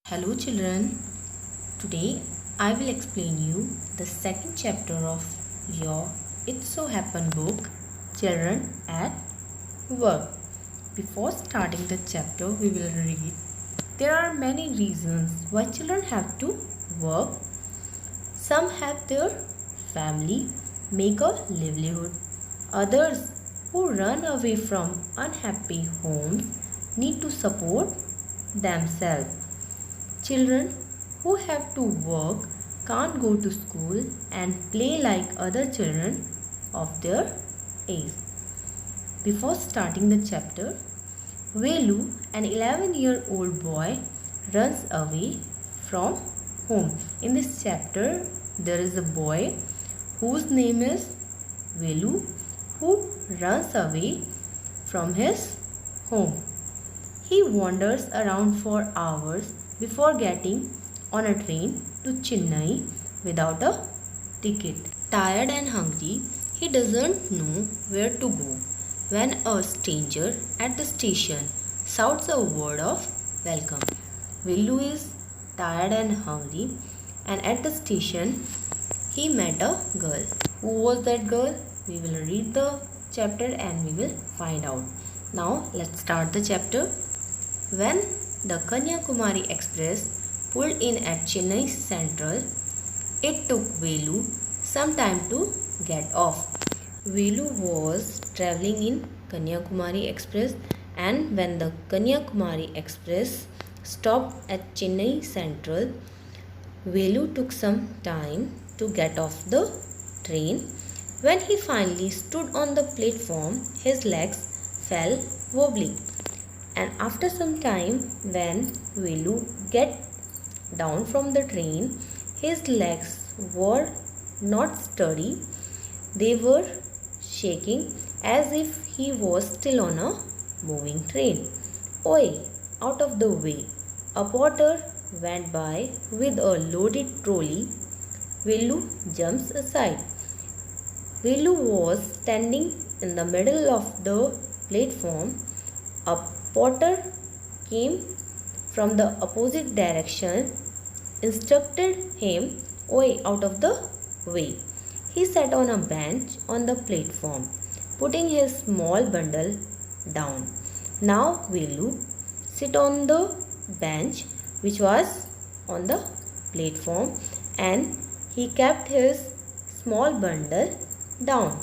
Hello children, today I will explain you the second chapter of your It So Happened book, Children at Work. Before starting the chapter, we will read. There are many reasons why children have to work. Some help their family make a livelihood. Others who run away from unhappy homes need to support themselves. Children who have to work can't go to school and play like other children of their age. Before starting the chapter, Velu, an 11-year-old boy, runs away from home. In this chapter, there is a boy whose name is Velu who runs away from his home. He wanders around for hours before getting on a train to Chennai without a ticket. Tired and hungry, he doesn't know where to go when a stranger at the station shouts a word of welcome. Villu is tired and hungry, and at the station he met a girl. Who was that girl? We will read the chapter and we will find out. Now let's start the chapter. When the Kanyakumari Express pulled in at Chennai Central, it took Velu some time to get off. Velu was travelling in Kanyakumari Express, and when the Kanyakumari Express stopped at Chennai Central, Velu took some time to get off the train. When he finally stood on the platform, his legs felt wobbly. And after some time, when Velu get down from the train, his legs were not steady. They were shaking as if he was still on a moving train. Oi, out of the way! A porter went by with a loaded trolley. Velu jumps aside. Velu was standing in the middle of the platform. A porter came from the opposite direction, instructed him, "Oi, out of the way." He sat on a bench on the platform, putting his small bundle down. Now Velu sit on the bench which was on the platform, and he kept his small bundle down.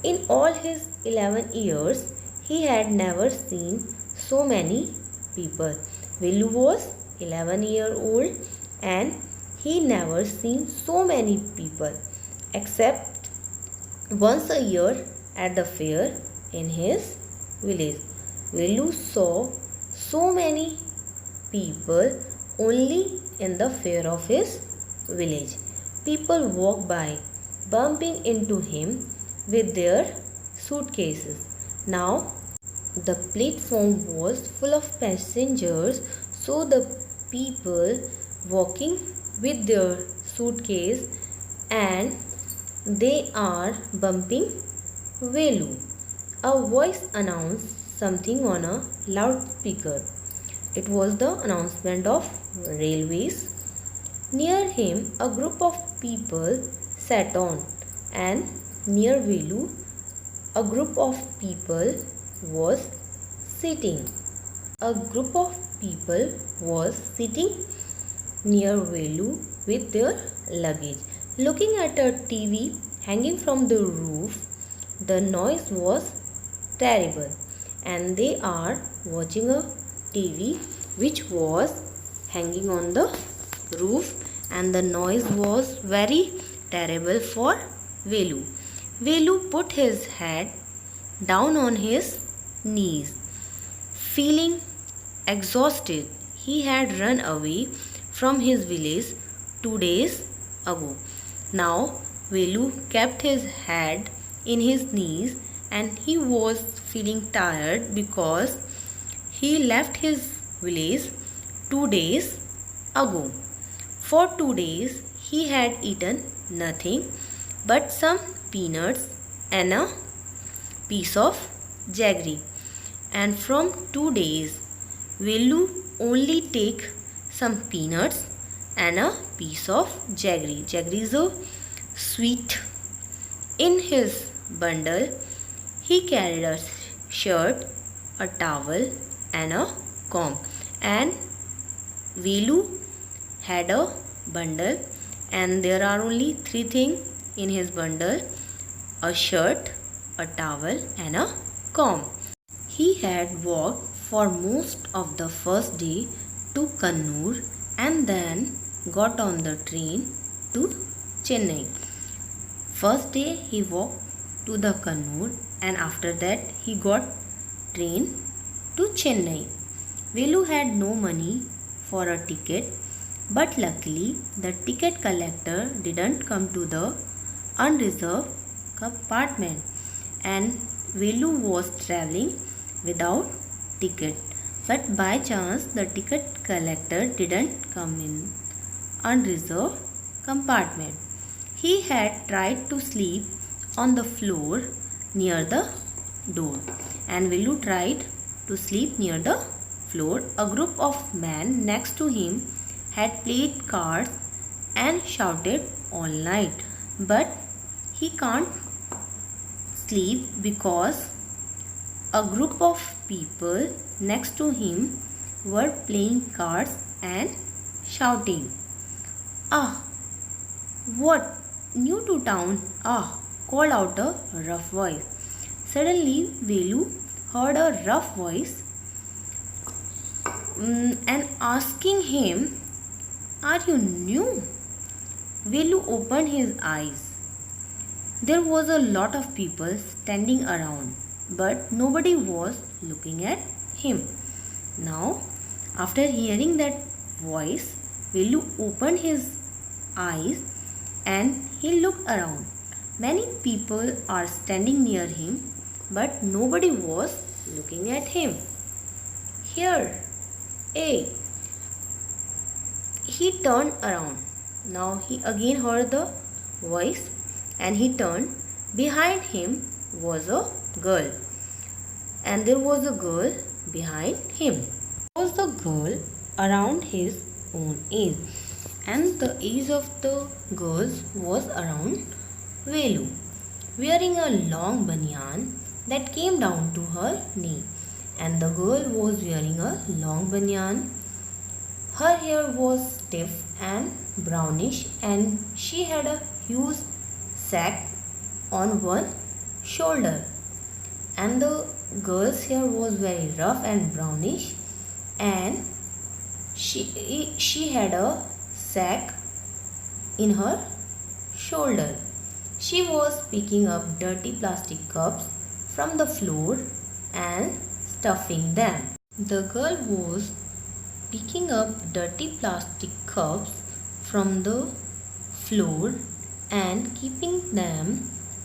In all his 11 years, he had never seen so many people. Velu was 11-year-old and he never seen so many people except once a year at the fair in his village. Velu saw so many people only in the fair of his village. People walked by, bumping into him with their suitcases. Now the platform was full of passengers, so the people walking with their suitcase and they are bumping Velu. A voice announced something on a loudspeaker. It was the announcement of railways. Near him, a group of people sat on, and near Velu, a group of people was sitting. A group of people was sitting near Velu with their luggage, looking at a TV hanging from the roof. The noise was terrible, and they are watching a TV which was hanging on the roof, and the noise was very terrible for Velu. Velu put his head down on his knees. Feeling exhausted, he had run away from his village 2 days ago. Now Velu kept his head in his knees, and he was feeling tired because he left his village 2 days ago. For 2 days he had eaten nothing but some peanuts and a piece of jaggery, and from 2 days Velu only take some peanuts and a piece of jaggery. Jaggery is a sweet. In his bundle, he carried a shirt, a towel and a comb. And Velu had a bundle, and there are only 3 things in his bundle: a shirt, a towel and a comb. He had walked for most of the first day to Kannur and then got on the train to Chennai. First day he walked to the Kannur, and after that he got train to Chennai. Velu had no money for a ticket, but luckily the ticket collector didn't come to the unreserved compartment, and Velu was travelling without ticket. But by chance the ticket collector didn't come in unreserved compartment. He had tried to sleep on the floor near the door, and Velu tried to sleep near the floor. A group of men next to him had played cards and shouted all night, but he can't sleep because a group of people next to him were playing cards and shouting. "Ah, what? New to town? Ah," called out a rough voice. Suddenly, Velu heard a rough voice and asking him, "Are you new?" Velu opened his eyes. There was a lot of people standing around, but nobody was looking at him. Now, after hearing that voice, Velu opened his eyes and he looked around. Many people are standing near him, but nobody was looking at him. "Here, hey!" He turned around. Now he again heard the voice and he turned. Behind him was a girl, and there was a girl behind him. There was a girl around his own age, and the age of the girl was around Velu, wearing a long banyan that came down to her knee, and the girl was wearing a long banyan. Her hair was stiff and brownish, and she had a huge sack on one shoulder, and the girl's hair was very rough and brownish, and she had a sack in her shoulder. She was picking up dirty plastic cups from the floor and stuffing them. The girl was picking up dirty plastic cups from the floor and keeping them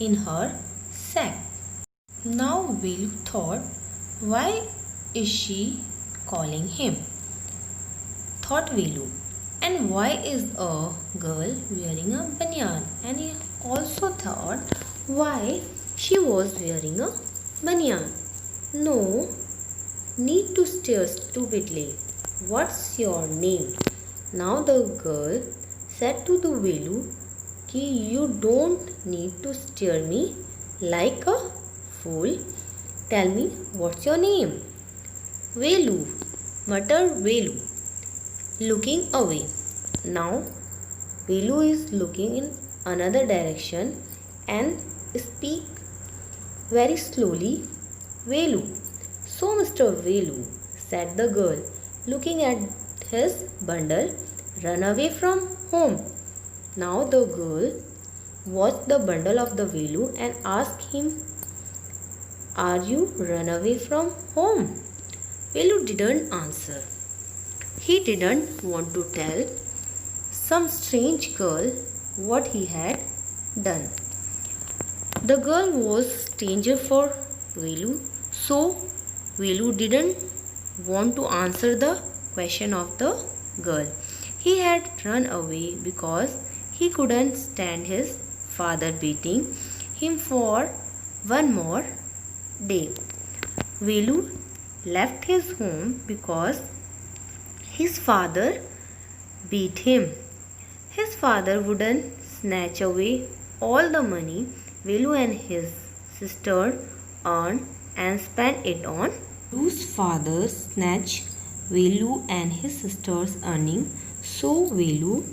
in her sack. Now Velu thought, why is she calling him? Thought Velu. And why is a girl wearing a banyan? And he also thought why she was wearing a banyan. No need to stare stupidly. What's your name? Now the girl said to the Velu, "Ki you don't need to stare me like a fool. Tell me what's your name?" "Velu," muttered Velu, looking away. Now Velu is looking in another direction and speak very slowly. "Velu." "So Mr. Velu," said the girl, looking at his bundle, "run away from home." Now the girl watched the bundle of the Velu and asked him, "Are you run away from home?" Velu didn't answer. He didn't want to tell some strange girl what he had done. The girl was stranger for Velu, so Velu didn't want to answer the question of the girl. He had run away because he couldn't stand his father beating him for one more day. Velu left his home because his father beat him. His father wouldn't snatch away all the money Velu and his sister earned and spent it on. Velu's father snatched Velu and his sister's earning, so Velu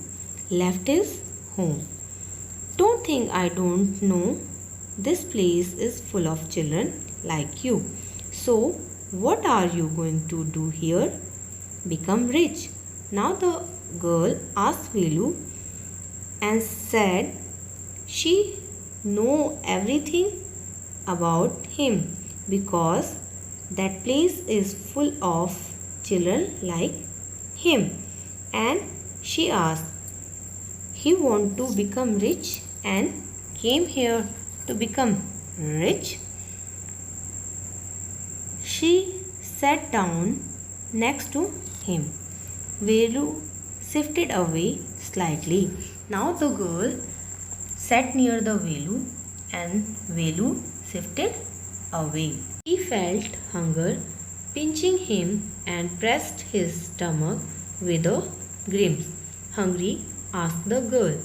left his home. Don't think I don't know. This place is full of children like you. So, what are you going to do here? Become rich. Now the girl asked Velu and said she know everything about him because that place is full of children like him. And she asked, he want to become rich and came here to become rich? She sat down next to him. Velu shifted away slightly. Now the girl sat near the Velu and Velu shifted away. He felt hunger pinching him and pressed his stomach with a grin. Hungry? Asked the girl.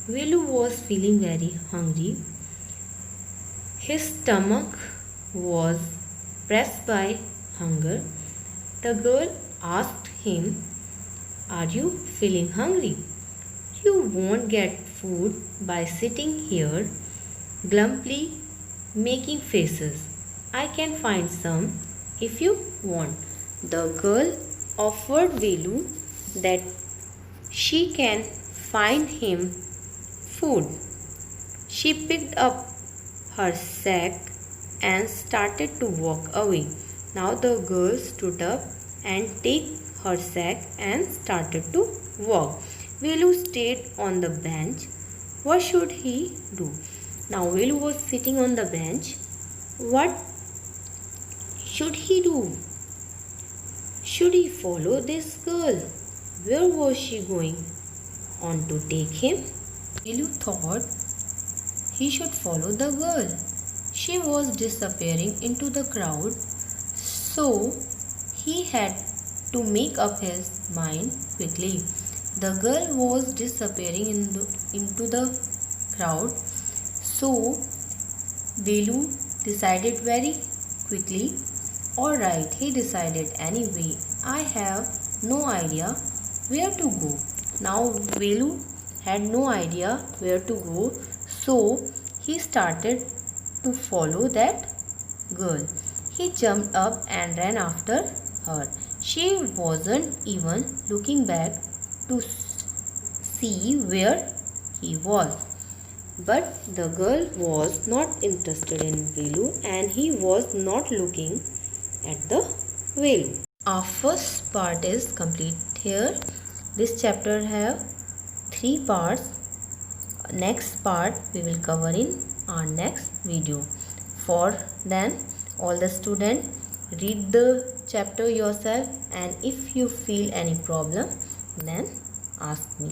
Velu was feeling very hungry. His stomach was pressed by hunger. The girl asked him, are you feeling hungry? You won't get food by sitting here glumly making faces. I can find some if you want. The girl offered Velu that she can find him food. She picked up her sack and started to walk away. Now the girl stood up and took her sack and started to walk. Velu stayed on the bench. What should he do? Now Velu was sitting on the bench. What should he do? Should he follow this girl? Where was she going on to take him? Velu thought he should follow the girl. She was disappearing into the crowd, so he had to make up his mind quickly. The girl was disappearing into the crowd, so Velu decided very quickly. Alright, he decided anyway. I have no idea where to go. Now Velu had no idea where to go, so he started to follow that girl. He jumped up and ran after her. She wasn't even looking back to see where he was. But the girl was not interested in Velu and he was not looking at the Velu. Our first part is complete here. This chapter have 3 parts. Next part we will cover in our next video. For then, all the students read the chapter yourself, and if you feel any problem, then ask me.